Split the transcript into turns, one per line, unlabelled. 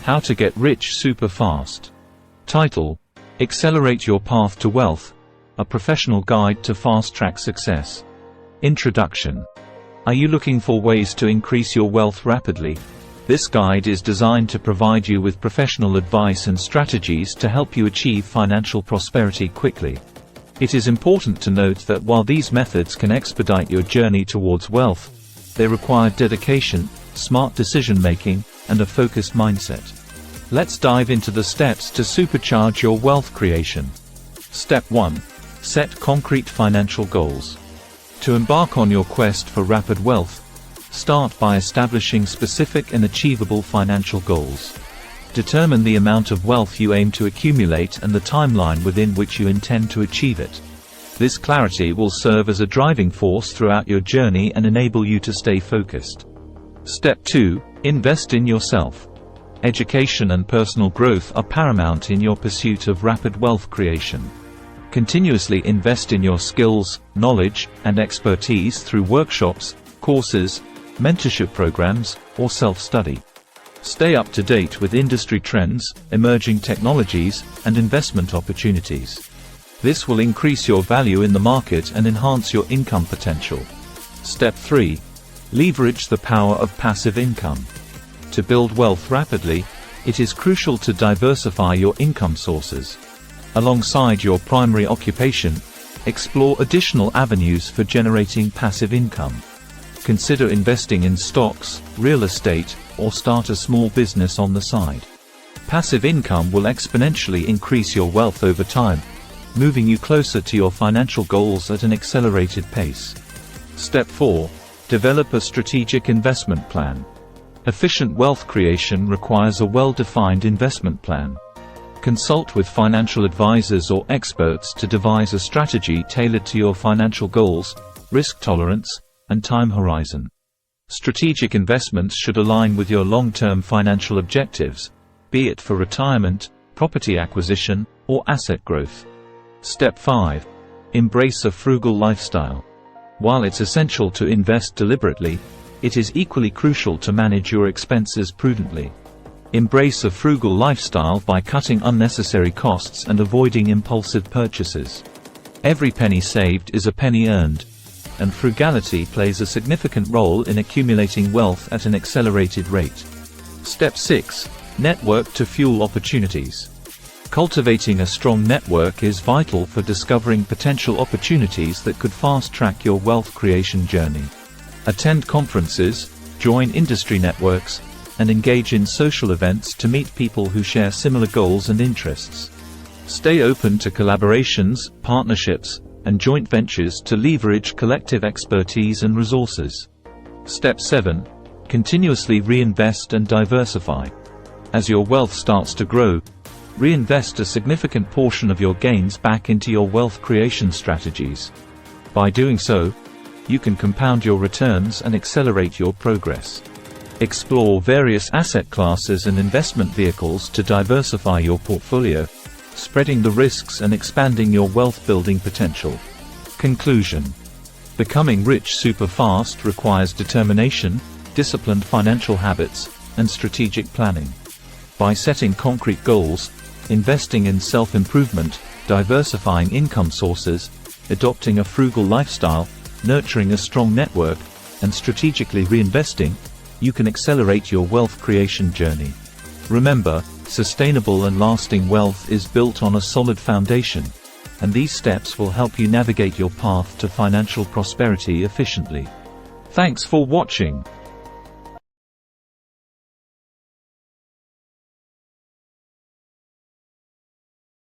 How to Get Rich Super Fast. Title: Accelerate Your Path to Wealth, a professional guide to fast-track success. Introduction. Are you looking for ways to increase your wealth rapidly? This guide is designed to provide you with professional advice and strategies to help you achieve financial prosperity quickly. It is important to note that while these methods can expedite your journey towards wealth, they require dedication, smart decision-making, and a focused mindset. Let's dive into the steps to supercharge your wealth creation. Step 1. Set concrete financial goals. To embark on your quest for rapid wealth, start by establishing specific and achievable financial goals. Determine the amount of wealth you aim to accumulate and the timeline within which you intend to achieve it. This clarity will serve as a driving force throughout your journey and enable you to stay focused. Step 2. Invest in yourself. Education and personal growth are paramount in your pursuit of rapid wealth creation. Continuously invest in your skills, knowledge, and expertise through workshops, courses, mentorship programs, or self-study. Stay up to date with industry trends, emerging technologies, and investment opportunities. This will increase your value in the market and enhance your income potential. Step 3. Leverage the power of passive income. To build wealth rapidly, it is crucial to diversify your income sources. Alongside your primary occupation, explore additional avenues for generating passive income. Consider investing in stocks, real estate, or start a small business on the side. Passive income will exponentially increase your wealth over time, moving you closer to your financial goals at an accelerated pace. Step 4. Develop a strategic investment plan. Efficient wealth creation requires a well-defined investment plan. Consult with financial advisors or experts to devise a strategy tailored to your financial goals, risk tolerance, and time horizon. Strategic investments should align with your long-term financial objectives, be it for retirement, property acquisition, or asset growth. Step 5. Embrace a frugal lifestyle. While it's essential to invest deliberately, it is equally crucial to manage your expenses prudently. Embrace a frugal lifestyle by cutting unnecessary costs and avoiding impulsive purchases. Every penny saved is a penny earned, and frugality plays a significant role in accumulating wealth at an accelerated rate. Step 6. Network to fuel opportunities. Cultivating a strong network is vital for discovering potential opportunities that could fast-track your wealth creation journey. Attend conferences, join industry networks, and engage in social events to meet people who share similar goals and interests. Stay open to collaborations, partnerships, and joint ventures to leverage collective expertise and resources. Step 7. Continuously reinvest and diversify. As your wealth starts to grow, reinvest a significant portion of your gains back into your wealth creation strategies. By doing so, you can compound your returns and accelerate your progress. Explore various asset classes and investment vehicles to diversify your portfolio, spreading the risks and expanding your wealth-building potential. Conclusion. Becoming rich super fast requires determination, disciplined financial habits, and strategic planning. By setting concrete goals, investing in self-improvement, diversifying income sources, adopting a frugal lifestyle, nurturing a strong network, and strategically reinvesting, you can accelerate your wealth creation journey. Remember, sustainable and lasting wealth is built on a solid foundation, and these steps will help you navigate your path to financial prosperity efficiently. Thanks for watching.